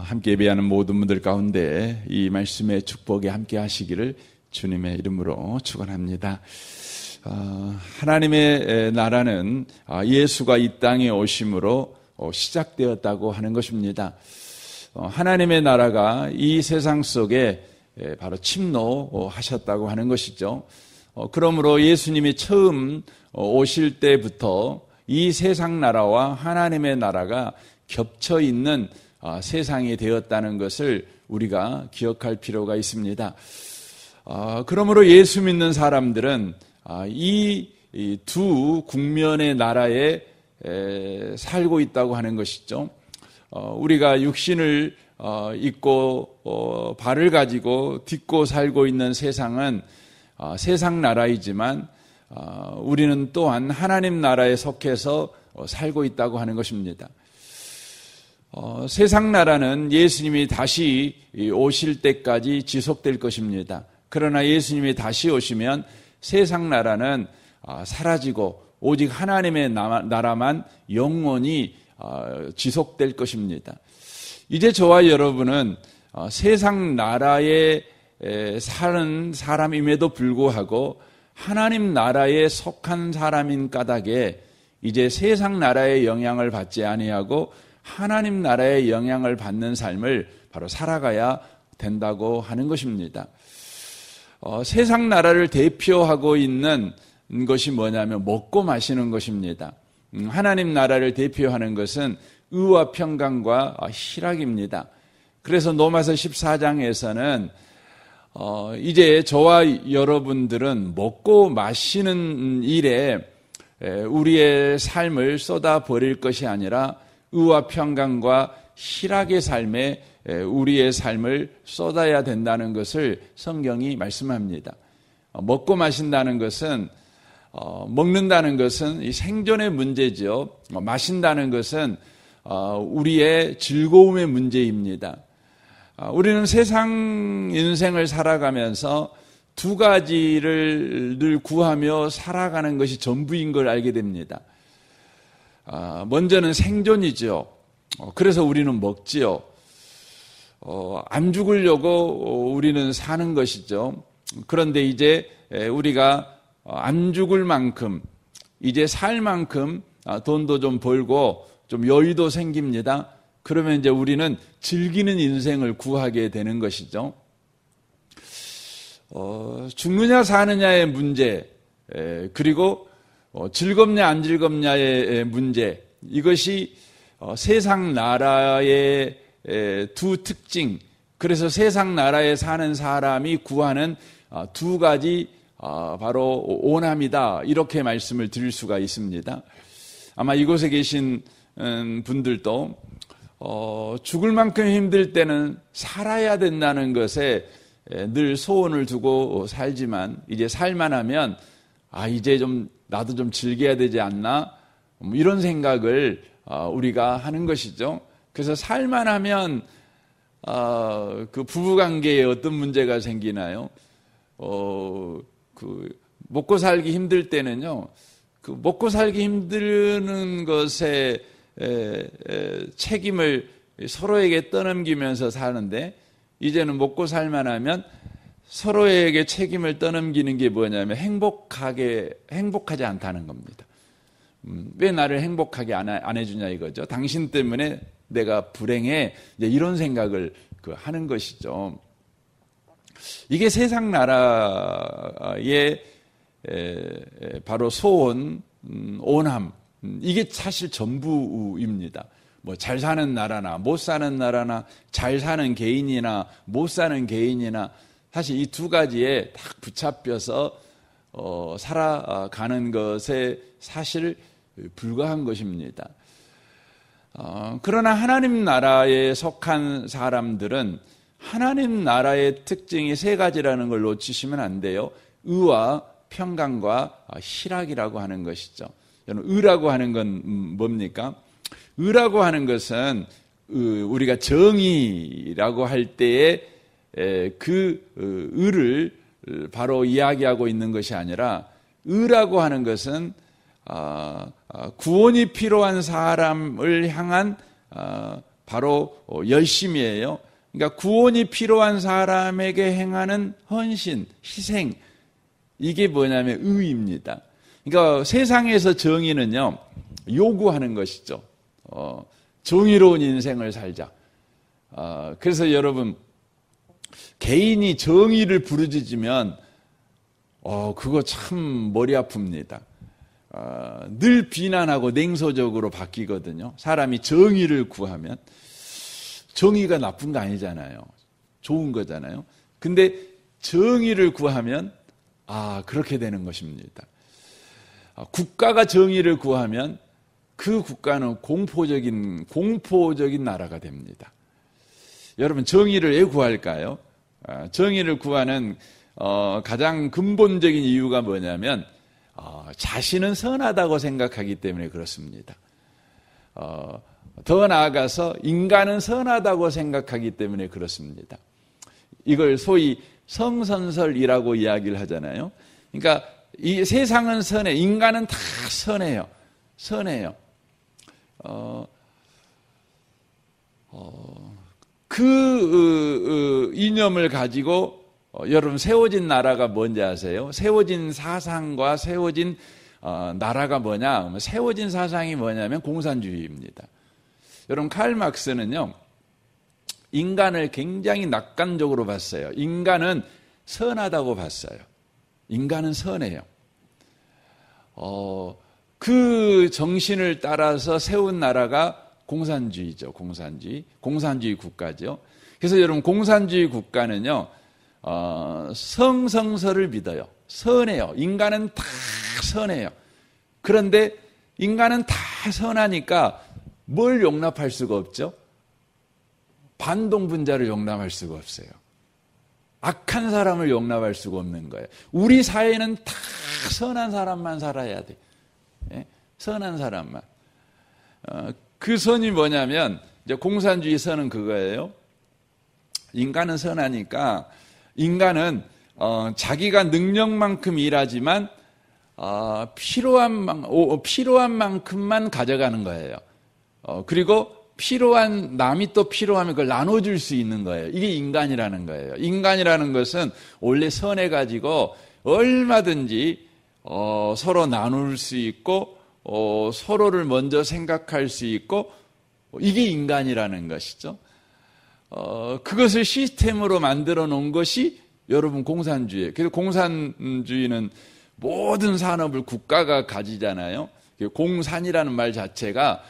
함께 예배하는 모든 분들 가운데 이 말씀의 축복에 함께 하시기를 주님의 이름으로 축원합니다. 하나님의 나라는 예수가 이 땅에 오심으로 시작되었다고 하는 것입니다. 하나님의 나라가 이 세상 속에 바로 침노하셨다고 하는 것이죠. 그러므로 예수님이 처음 오실 때부터 이 세상 나라와 하나님의 나라가 겹쳐 있는 세상이 되었다는 것을 우리가 기억할 필요가 있습니다. 그러므로 예수 믿는 사람들은 이 두 국면의 나라에 살고 있다고 하는 것이죠. 우리가 육신을 입고 발을 가지고 딛고 살고 있는 세상은 세상 나라이지만 우리는 또한 하나님 나라에 속해서 살고 있다고 하는 것입니다. 세상 나라는 예수님이 다시 오실 때까지 지속될 것입니다. 그러나 예수님이 다시 오시면 세상 나라는 사라지고 오직 하나님의 나라만 영원히 지속될 것입니다. 이제 저와 여러분은 세상 나라에 사는 사람임에도 불구하고 하나님 나라에 속한 사람인 까닭에 이제 세상 나라의 영향을 받지 아니하고 하나님 나라의 영향을 받는 삶을 바로 살아가야 된다고 하는 것입니다. 세상 나라를 대표하고 있는 것이 뭐냐면 먹고 마시는 것입니다. 하나님 나라를 대표하는 것은 의와 평강과 희락입니다. 그래서 로마서 14장에서는 이제 저와 여러분들은 먹고 마시는 일에 우리의 삶을 쏟아버릴 것이 아니라 의와 평강과 희락의 삶에 우리의 삶을 쏟아야 된다는 것을 성경이 말씀합니다. 먹고 마신다는 것은 먹는다는 것은 이 생존의 문제죠. 마신다는 것은 우리의 즐거움의 문제입니다. 우리는 세상 인생을 살아가면서 두 가지를 늘 구하며 살아가는 것이 전부인 걸 알게 됩니다. 먼저는 생존이죠. 그래서 우리는 먹지요. 안 죽으려고 우리는 사는 것이죠. 그런데 이제 우리가 안 죽을 만큼, 이제 살 만큼 돈도 좀 벌고 좀 여유도 생깁니다. 그러면 이제 우리는 즐기는 인생을 구하게 되는 것이죠. 죽느냐 사느냐의 문제, 그리고 즐겁냐 안 즐겁냐의 문제, 이것이 세상 나라의 두 특징, 그래서 세상 나라에 사는 사람이 구하는 두 가지 바로 오남이다, 이렇게 말씀을 드릴 수가 있습니다. 아마 이곳에 계신 분들도 죽을 만큼 힘들 때는 살아야 된다는 것에 늘 소원을 두고 살지만 이제 살만하면 이제 좀 나도 좀 즐겨야 되지 않나, 이런 생각을 우리가 하는 것이죠. 그래서 살만하면 그 부부관계에 어떤 문제가 생기나요? 그 먹고 살기 힘들 때는요, 그 먹고 살기 힘드는 것에 책임을 서로에게 떠넘기면서 사는데, 이제는 먹고 살만하면 서로에게 책임을 떠넘기는 게 뭐냐면 행복하지 않다는 겁니다. 왜 나를 행복하게 안 해주냐 이거죠. 당신 때문에 내가 불행해, 이제 이런 생각을 하는 것이죠. 이게 세상 나라의 바로 소원, 오남, 이게 사실 전부입니다. 뭐 잘 사는 나라나 못 사는 나라나 잘 사는 개인이나 못 사는 개인이나 사실 이 두 가지에 딱 붙잡혀서 살아가는 것에 사실 불과한 것입니다. 그러나 하나님 나라에 속한 사람들은 하나님 나라의 특징이 세 가지라는 걸 놓치시면 안 돼요. 의와 평강과 희락이라고 하는 것이죠. 의라고 하는 건 뭡니까? 의라고 하는 것은 우리가 정의라고 할 때에 그 의를 바로 이야기하고 있는 것이 아니라, 의라고 하는 것은 구원이 필요한 사람을 향한 바로 열심이에요. 그러니까 구원이 필요한 사람에게 행하는 헌신, 희생, 이게 뭐냐면 의입니다. 그러니까 세상에서 정의는요, 요구하는 것이죠. 정의로운 인생을 살자. 그래서 여러분, 개인이 정의를 부르짖으면 그거 참 머리 아픕니다. 늘 비난하고 냉소적으로 바뀌거든요. 사람이 정의를 구하면. 정의가 나쁜 거 아니잖아요. 좋은 거잖아요. 근데 정의를 구하면 그렇게 되는 것입니다. 국가가 정의를 구하면 그 국가는 공포적인 나라가 됩니다. 여러분, 정의를 왜 구할까요? 정의를 구하는 가장 근본적인 이유가 뭐냐면 자신은 선하다고 생각하기 때문에 그렇습니다. 더 나아가서 인간은 선하다고 생각하기 때문에 그렇습니다. 이걸 소위 성선설이라고 이야기를 하잖아요. 그러니까 이 세상은 선해, 인간은 다 선해요. 선해요. 그 이념을 가지고 여러분 세워진 나라가 뭔지 아세요? 세워진 사상과 세워진 나라가 뭐냐? 세워진 사상이 뭐냐면 공산주의입니다. 여러분 칼 막스는요, 인간을 굉장히 낙관적으로 봤어요. 인간은 선하다고 봤어요. 인간은 선해요. 그 정신을 따라서 세운 나라가 공산주의죠. 공산주의 국가죠. 그래서 여러분 공산주의 국가는요, 성성설을 믿어요. 선해요. 인간은 다 선해요. 그런데 인간은 다 선하니까 뭘 용납할 수가 없죠? 반동분자를 용납할 수가 없어요. 악한 사람을 용납할 수가 없는 거예요. 우리 사회는 다 선한 사람만 살아야 돼. 예? 선한 사람만. 그 선이 뭐냐면 이제 공산주의 선은 그거예요. 인간은 선하니까 인간은 자기가 능력만큼 일하지만 필요한 만큼만 가져가는 거예요. 그리고 남이 또 필요하면 그걸 나눠줄 수 있는 거예요. 이게 인간이라는 거예요. 인간이라는 것은 원래 선해가지고 얼마든지 서로 나눌 수 있고 서로를 먼저 생각할 수 있고 이게 인간이라는 것이죠. 그것을 시스템으로 만들어 놓은 것이 여러분 공산주의예요. 그래서 공산주의는 모든 산업을 국가가 가지잖아요. 공산이라는 말 자체가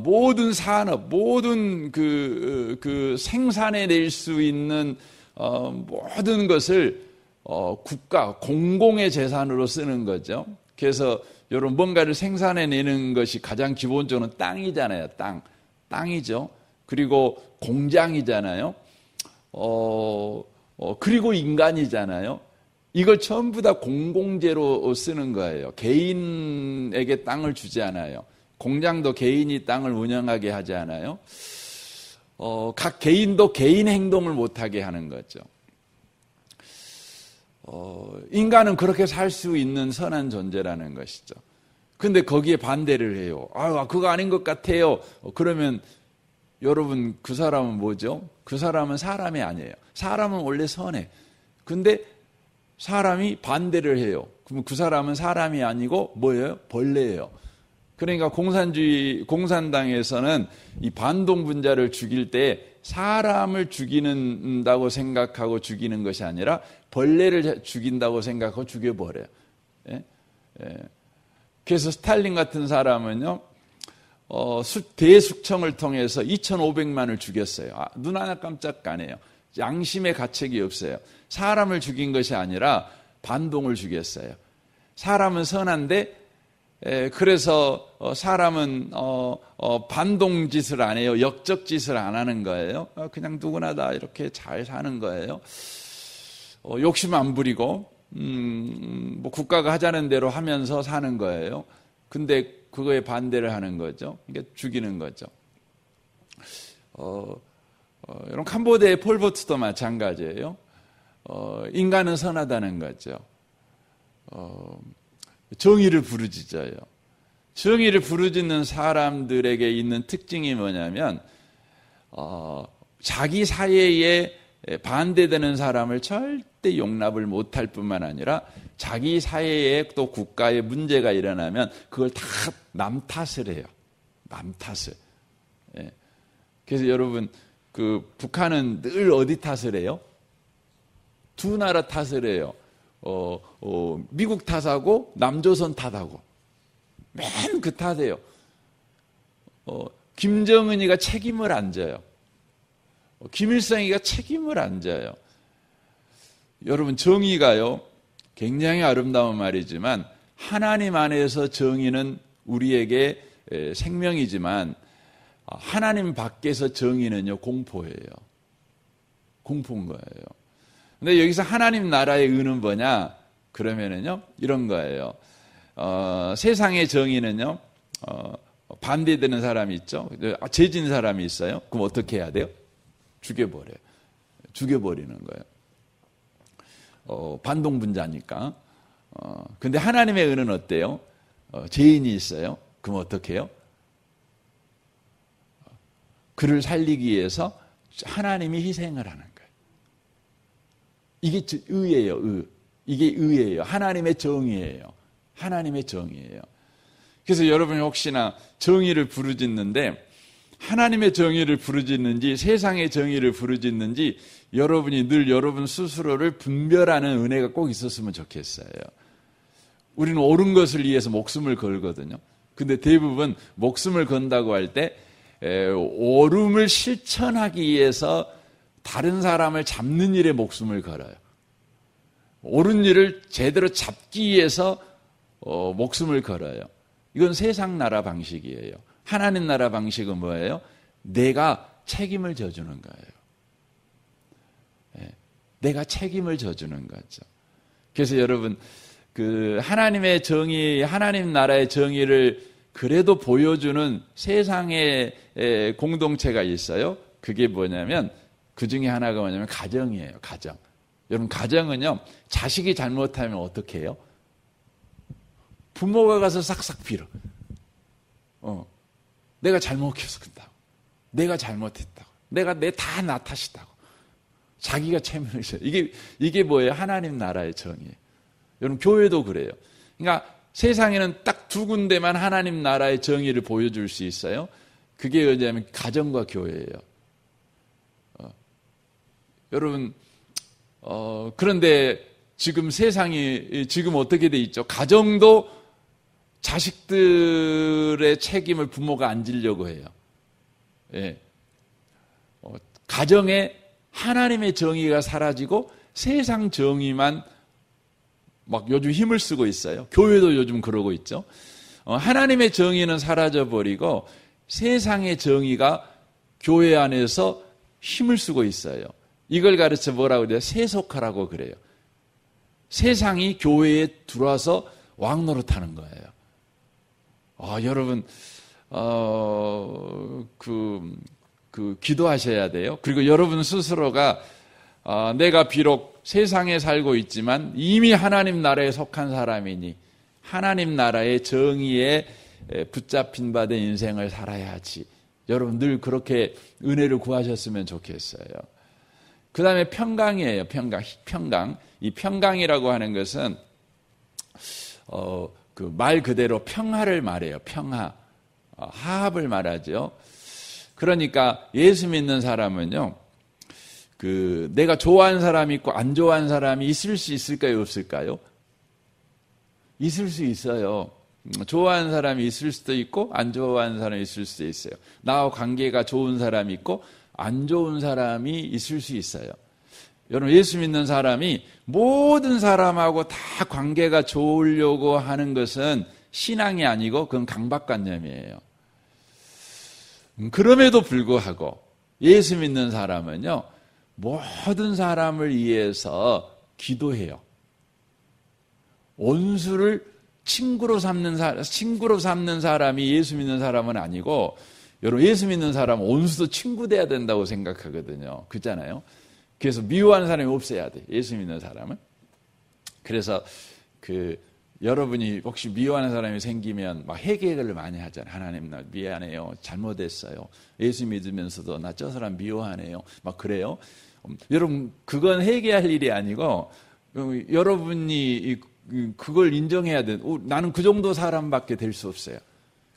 모든 산업, 모든 그 생산해낼 수 있는 모든 것을 국가, 공공의 재산으로 쓰는 거죠. 그래서 여러분 뭔가를 생산해내는 것이 가장 기본적으로 땅이잖아요. 땅이죠. 그리고 공장이잖아요. 그리고 인간이잖아요. 이걸 전부 다 공공재로 쓰는 거예요. 개인에게 땅을 주지 않아요. 공장도 개인이 땅을 운영하게 하지 않아요. 각 개인도 개인 행동을 못하게 하는 거죠. 인간은 그렇게 살 수 있는 선한 존재라는 것이죠. 근데 거기에 반대를 해요. 그거 아닌 것 같아요. 그러면 여러분 그 사람은 뭐죠? 그 사람은 사람이 아니에요. 사람은 원래 선해. 근데 사람이 반대를 해요. 그럼 그 사람은 사람이 아니고 뭐예요? 벌레예요. 그러니까 공산당에서는 이 반동분자를 죽일 때 사람을 죽이는다고 생각하고 죽이는 것이 아니라 벌레를 죽인다고 생각하고 죽여버려요. 예? 예. 그래서 스탈린 같은 사람은요, 대숙청을 통해서 2,500만을 죽였어요. 눈 하나 깜짝 안 해요. 양심의 가책이 없어요. 사람을 죽인 것이 아니라 반동을 죽였어요. 사람은 선한데 그래서 사람은 반동짓을 안 해요. 역적짓을 안 하는 거예요. 그냥 누구나 다 이렇게 잘 사는 거예요. 욕심 안 부리고 뭐 국가가 하자는 대로 하면서 사는 거예요. 근데 그거에 반대를 하는 거죠. 그러니까 죽이는 거죠. 이런 캄보디아의 폴포트도 마찬가지예요. 인간은 선하다는 거죠. 정의를 부르짖어요. 정의를 부르짖는 사람들에게 있는 특징이 뭐냐면 자기 사회에 반대되는 사람을 절대 용납을 못할 뿐만 아니라 자기 사회에 또 국가에 문제가 일어나면 그걸 다 남 탓을 해요. 남 탓을. 예. 그래서 여러분 북한은 늘 어디 탓을 해요? 두 나라 탓을 해요. 미국 탓하고 남조선 탓하고 맨 그 탓이에요. 김정은이가 책임을 안 져요. 김일성이가 책임을 안 져요. 여러분 정의가요 굉장히 아름다운 말이지만 하나님 안에서 정의는 우리에게 생명이지만 하나님 밖에서 정의는요 공포예요. 공포인 거예요. 근데 여기서 하나님 나라의 의는 뭐냐? 그러면은요 이런 거예요. 세상의 정의는요 반대되는 사람이 있죠. 죄진 사람이 있어요. 그럼 어떻게 해야 돼요? 죽여버려요. 죽여버리는 거예요. 반동분자니까. 근데 하나님의 의는 어때요? 죄인이 있어요. 그럼 어떻게 해요? 그를 살리기 위해서 하나님이 희생을 하는 거예요. 이게 의예요. 의. 이게 의예요. 하나님의 정의예요. 하나님의 정의예요. 그래서 여러분이 혹시나 정의를 부르짖는데 하나님의 정의를 부르짖는지 세상의 정의를 부르짖는지 여러분이 늘 여러분 스스로를 분별하는 은혜가 꼭 있었으면 좋겠어요. 우리는 옳은 것을 위해서 목숨을 걸거든요. 근데 대부분 목숨을 건다고 할 때 옳음을 실천하기 위해서 다른 사람을 잡는 일에 목숨을 걸어요. 옳은 일을 제대로 잡기 위해서 목숨을 걸어요. 이건 세상 나라 방식이에요. 하나님 나라 방식은 뭐예요? 내가 책임을 져주는 거예요. 내가 책임을 져주는 거죠. 그래서 여러분 하나님의 정의, 하나님 나라의 정의를 그래도 보여주는 세상의 공동체가 있어요. 그게 뭐냐면 그 중에 하나가 뭐냐면 가정이에요. 가정. 여러분 가정은요 자식이 잘못하면 어떻게 해요? 부모가 가서 싹싹 빌어. 내가 잘못해서 그런다고. 내가 잘못했다고. 내가 나 탓이다고. 자기가 책임을 져요. 이게 뭐예요? 하나님 나라의 정의예요. 여러분 교회도 그래요. 그러니까 세상에는 딱 두 군데만 하나님 나라의 정의를 보여줄 수 있어요. 그게 뭐냐면 가정과 교회예요. 여러분 그런데 지금 세상이 지금 어떻게 돼 있죠? 가정도 자식들의 책임을 부모가 안 지려고 해요. 예. 가정에 하나님의 정의가 사라지고 세상 정의만 막 요즘 힘을 쓰고 있어요. 교회도 요즘 그러고 있죠. 하나님의 정의는 사라져버리고 세상의 정의가 교회 안에서 힘을 쓰고 있어요. 이걸 가르쳐 뭐라고 그래요? 세속화라고 그래요. 세상이 교회에 들어와서 왕노릇하는 거예요. 여러분 기도하셔야 돼요. 그리고 여러분 스스로가 내가 비록 세상에 살고 있지만 이미 하나님 나라에 속한 사람이니 하나님 나라의 정의에 붙잡힌 바 된 인생을 살아야지. 여러분 늘 그렇게 은혜를 구하셨으면 좋겠어요. 그 다음에 평강이에요. 평강. 이 평강이라고 하는 것은 말 그대로 평화를 말해요. 평화. 화합을 말하죠. 그러니까 예수 믿는 사람은요. 내가 좋아하는 사람이 있고 안 좋아하는 사람이 있을 수 있을까요? 없을까요? 있을 수 있어요. 좋아하는 사람이 있을 수도 있고 안 좋아하는 사람이 있을 수도 있어요. 나와 관계가 좋은 사람이 있고 안 좋은 사람이 있을 수 있어요. 여러분 예수 믿는 사람이 모든 사람하고 다 관계가 좋으려고 하는 것은 신앙이 아니고 그건 강박관념이에요. 그럼에도 불구하고 예수 믿는 사람은요. 모든 사람을 위해서 기도해요. 원수를 친구로 삼는 사람이 예수 믿는 사람은 아니고 여러분 예수 믿는 사람은 원수도 친구 돼야 된다고 생각하거든요. 그렇잖아요. 그래서 미워하는 사람이 없어야 돼. 예수 믿는 사람은. 그래서 여러분이 혹시 미워하는 사람이 생기면 막 회개를 많이 하잖아요. 하나님 나 미안해요. 잘못했어요. 예수 믿으면서도 나 저 사람 미워하네요. 막 그래요. 여러분 그건 회개할 일이 아니고 여러분이 그걸 인정해야 돼. 나는 그 정도 사람밖에 될 수 없어요.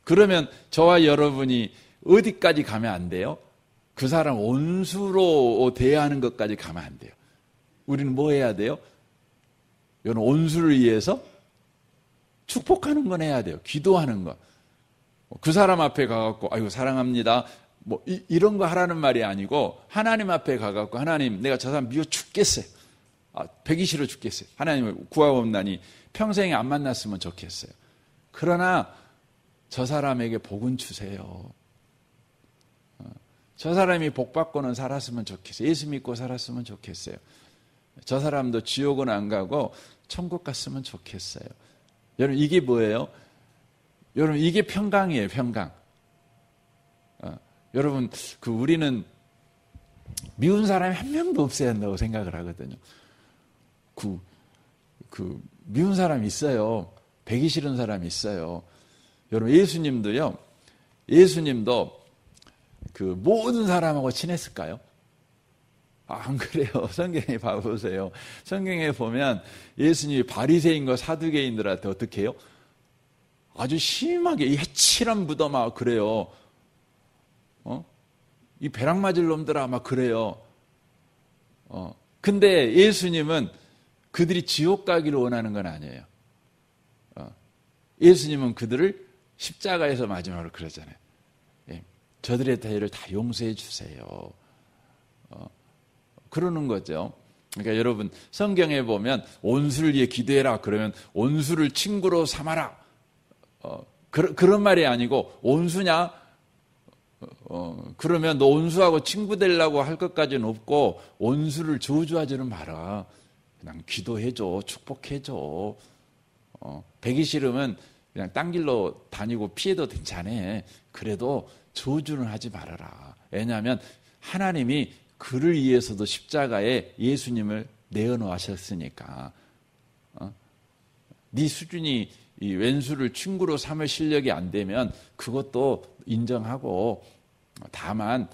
그러면 저와 여러분이 어디까지 가면 안 돼요? 그 사람 온수로 대하는 것까지 가면 안 돼요. 우리는 뭐 해야 돼요? 이런 온수를 위해서 축복하는 건 해야 돼요. 기도하는 거. 그 사람 앞에 가갖고 아이고 사랑합니다. 뭐 이런 거 하라는 말이 아니고 하나님 앞에 가갖고 하나님 내가 저 사람 미워 죽겠어요. 배기 싫어 죽겠어요. 하나님을 구하고 온다니 평생에 안 만났으면 좋겠어요. 그러나 저 사람에게 복은 주세요. 저 사람이 복 받고는 살았으면 좋겠어요. 예수 믿고 살았으면 좋겠어요. 저 사람도 지옥은 안 가고 천국 갔으면 좋겠어요. 여러분 이게 뭐예요? 여러분 이게 평강이에요. 평강. 여러분 우리는 미운 사람이 한 명도 없어야 한다고 생각을 하거든요. 미운 사람이 있어요. 배기 싫은 사람이 있어요. 여러분 예수님도 모든 사람하고 친했을까요? 안 그래요. 성경에 봐보세요. 성경에 보면 예수님이 바리새인과 사두개인들한테 어떻게 해요? 아주 심하게 해칠한 무덤아 그래요. 이 벼락 맞을 놈들아 막 그래요. 근데 예수님은 그들이 지옥 가기를 원하는 건 아니에요. 예수님은 그들을 십자가에서 마지막으로 그러잖아요. 저들의 죄를 다 용서해 주세요. 그러는 거죠. 그러니까 여러분 성경에 보면 온수를 위해 기도해라 그러면 온수를 친구로 삼아라. 그런 말이 아니고 온수냐? 그러면 너 온수하고 친구 되려고 할 것까지는 없고 온수를 저주하지는 마라. 그냥 기도해줘. 축복해줘. 배기 싫으면 그냥 딴 길로 다니고 피해도 괜찮아. 그래도 저주는 하지 말아라. 왜냐하면 하나님이 그를 위해서도 십자가에 예수님을 내어놓으셨으니까. 네 수준이 이 왼수를 친구로 삼을 실력이 안 되면 그것도 인정하고 다만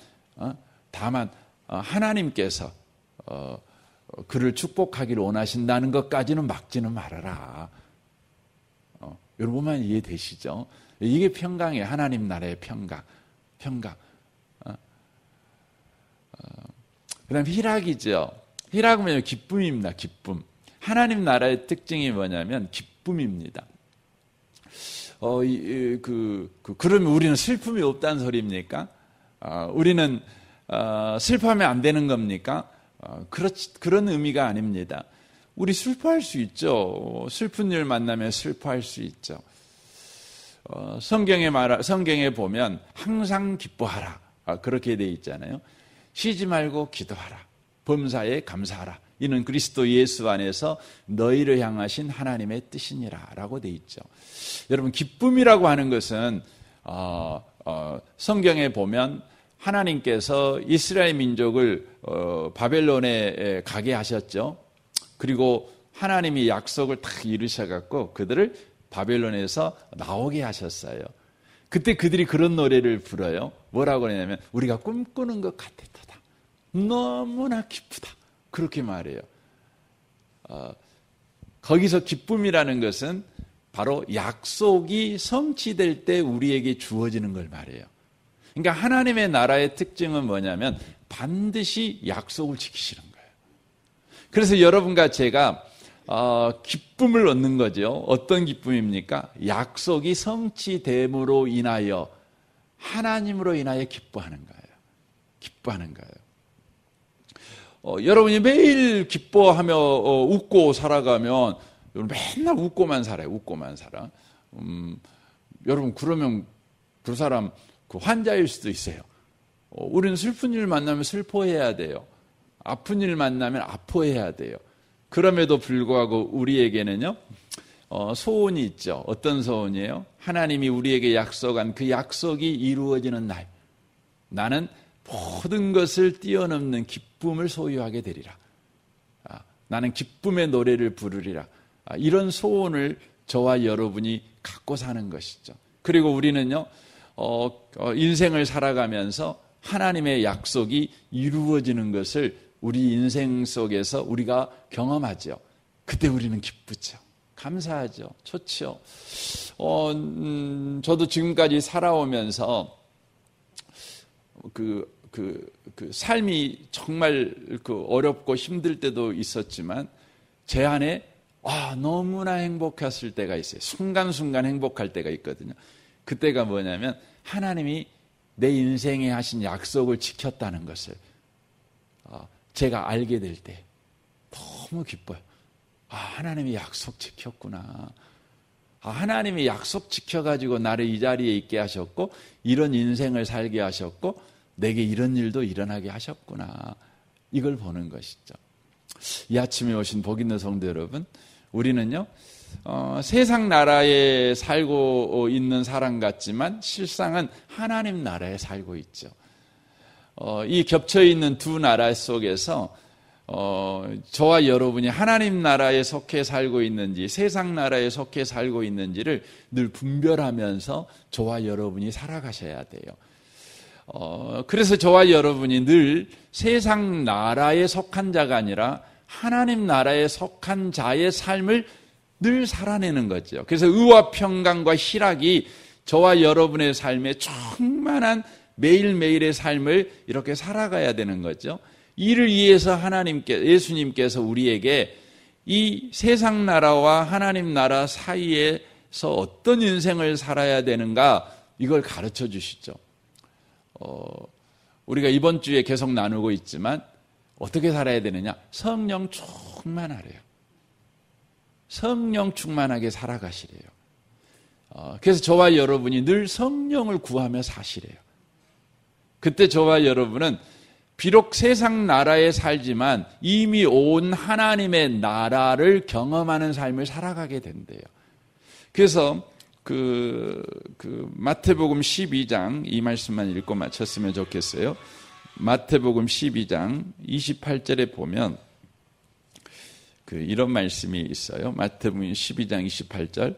하나님께서 그를 축복하기를 원하신다는 것까지는 막지는 말아라. 여러분만 이해되시죠? 이게 평강이에요. 하나님 나라의 평강. 그 다음에 희락이죠. 희락은 기쁨입니다. 기쁨. 하나님 나라의 특징이 뭐냐면 기쁨입니다. 그러면 우리는 슬픔이 없다는 소리입니까? 우리는 슬퍼하면 안 되는 겁니까? 그런 의미가 아닙니다. 우리 슬퍼할 수 있죠. 슬픈 일 만나면 슬퍼할 수 있죠. 성경에 보면 항상 기뻐하라. 그렇게 돼 있잖아요. 쉬지 말고 기도하라. 범사에 감사하라. 이는 그리스도 예수 안에서 너희를 향하신 하나님의 뜻이니라 라고 돼 있죠. 여러분 기쁨이라고 하는 것은 성경에 보면 하나님께서 이스라엘 민족을 바벨론에 가게 하셨죠. 그리고 하나님이 약속을 딱 이루셔갖고 그들을 바벨론에서 나오게 하셨어요. 그때 그들이 그런 노래를 불어요. 뭐라고 그러냐면 우리가 꿈꾸는 것 같았다. 너무나 기쁘다. 그렇게 말해요. 거기서 기쁨이라는 것은 바로 약속이 성취될 때 우리에게 주어지는 걸 말해요. 그러니까 하나님의 나라의 특징은 뭐냐면 반드시 약속을 지키시는 거예요. 그래서 여러분과 제가 기쁨을 얻는 거죠. 어떤 기쁨입니까? 약속이 성취됨으로 인하여 하나님으로 인하여 기뻐하는 거예요. 기뻐하는 거예요. 여러분이 매일 기뻐하며 웃고 살아가면 맨날 웃고만 살아요. 웃고만 살아. 여러분 그러면 그 사람 환자일 수도 있어요. 우리는 슬픈 일 만나면 슬퍼해야 돼요. 아픈 일 만나면 아파해야 돼요. 그럼에도 불구하고 우리에게는요 소원이 있죠. 어떤 소원이에요? 하나님이 우리에게 약속한 그 약속이 이루어지는 날 나는 모든 것을 뛰어넘는 기쁨을 소유하게 되리라. 나는 기쁨의 노래를 부르리라. 이런 소원을 저와 여러분이 갖고 사는 것이죠. 그리고 우리는요, 인생을 살아가면서 하나님의 약속이 이루어지는 것을 우리 인생 속에서 우리가 경험하죠. 그때 우리는 기쁘죠. 감사하죠. 좋죠. 저도 지금까지 살아오면서 삶이 정말 어렵고 힘들 때도 있었지만 제 안에 너무나 행복했을 때가 있어요. 순간순간 행복할 때가 있거든요. 그때가 뭐냐면 하나님이 내 인생에 하신 약속을 지켰다는 것을 제가 알게 될 때 너무 기뻐요. 하나님이 약속 지켰구나. 하나님이 약속 지켜가지고 나를 이 자리에 있게 하셨고 이런 인생을 살게 하셨고 내게 이런 일도 일어나게 하셨구나. 이걸 보는 것이죠. 이 아침에 오신 복 있는 성도 여러분, 우리는요 세상 나라에 살고 있는 사람 같지만 실상은 하나님 나라에 살고 있죠. 이 겹쳐있는 두 나라 속에서 저와 여러분이 하나님 나라에 속해 살고 있는지 세상 나라에 속해 살고 있는지를 늘 분별하면서 저와 여러분이 살아가셔야 돼요. 그래서 저와 여러분이 늘 세상 나라에 속한 자가 아니라 하나님 나라에 속한 자의 삶을 늘 살아내는 거죠. 그래서 의와 평강과 희락이 저와 여러분의 삶에 충만한 매일매일의 삶을 이렇게 살아가야 되는 거죠. 이를 위해서 예수님께서 우리에게 이 세상 나라와 하나님 나라 사이에서 어떤 인생을 살아야 되는가 이걸 가르쳐 주시죠. 우리가 이번 주에 계속 나누고 있지만 어떻게 살아야 되느냐? 성령 충만하래요. 성령 충만하게 살아가시래요. 그래서 저와 여러분이 늘 성령을 구하며 사시래요. 그때 저와 여러분은 비록 세상 나라에 살지만 이미 온 하나님의 나라를 경험하는 삶을 살아가게 된대요. 그래서 마태복음 12장 이 말씀만 읽고 마쳤으면 좋겠어요. 마태복음 12장 28절에 보면 이런 말씀이 있어요. 마태복음 12장 28절.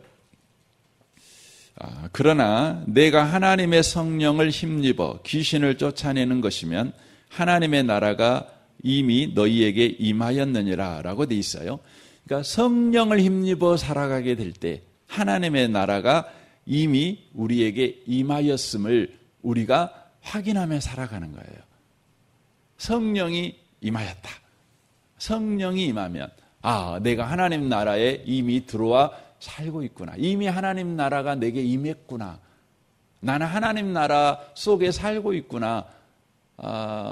그러나 내가 하나님의 성령을 힘입어 귀신을 쫓아내는 것이면 하나님의 나라가 이미 너희에게 임하였느니라 라고 돼 있어요. 그러니까 성령을 힘입어 살아가게 될 때 하나님의 나라가 이미 우리에게 임하였음을 우리가 확인하며 살아가는 거예요. 성령이 임하였다. 성령이 임하면 내가 하나님 나라에 이미 들어와 살고 있구나. 이미 하나님 나라가 내게 임했구나. 나는 하나님 나라 속에 살고 있구나.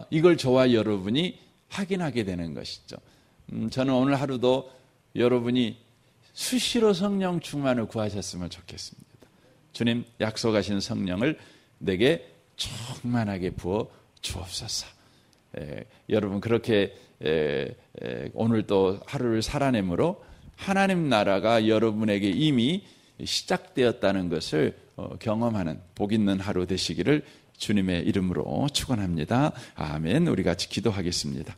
이걸 저와 여러분이 확인하게 되는 것이죠. 저는 오늘 하루도 여러분이 수시로 성령 충만을 구하셨으면 좋겠습니다. 주님 약속하신 성령을 내게 충만하게 부어 주옵소서. 여러분 그렇게 오늘 또 하루를 살아내므로 하나님 나라가 여러분에게 이미 시작되었다는 것을 경험하는 복 있는 하루 되시기를 주님의 이름으로 축원합니다. 아멘. 우리 같이 기도하겠습니다.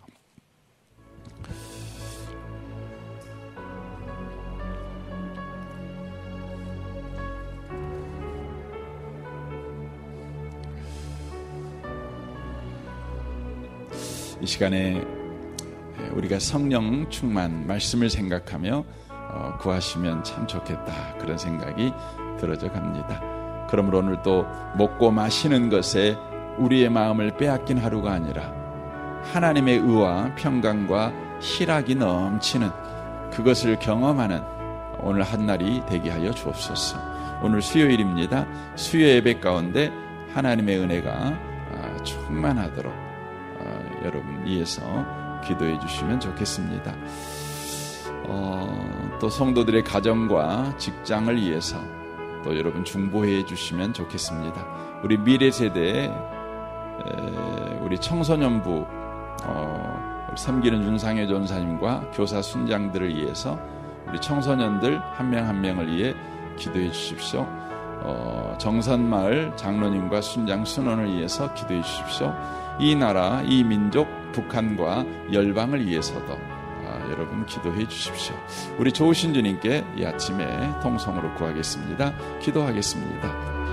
이 시간에 우리가 성령 충만 말씀을 생각하며 구하시면 참 좋겠다 그런 생각이 들어져 갑니다. 그러므로 오늘 또 먹고 마시는 것에 우리의 마음을 빼앗긴 하루가 아니라 하나님의 의와 평강과 희락이 넘치는 그것을 경험하는 오늘 한날이 되게 하여 주옵소서. 오늘 수요일입니다. 수요 예배 가운데 하나님의 은혜가 충만하도록 여러분 위해서 기도해 주시면 좋겠습니다. 또 성도들의 가정과 직장을 위해서 또 여러분 중보해 주시면 좋겠습니다. 우리 미래 세대에 우리 청소년부 섬기는 윤상혜 전사님과 교사 순장들을 위해서 우리 청소년들 한 명 한 명을 위해 기도해 주십시오. 정선마을 장로님과 순장 순원을 위해서 기도해 주십시오. 이 나라, 이 민족, 북한과 열방을 위해서도 여러분 기도해 주십시오. 우리 좋으신 주님께 이 아침에 통성으로 구하겠습니다. 기도하겠습니다.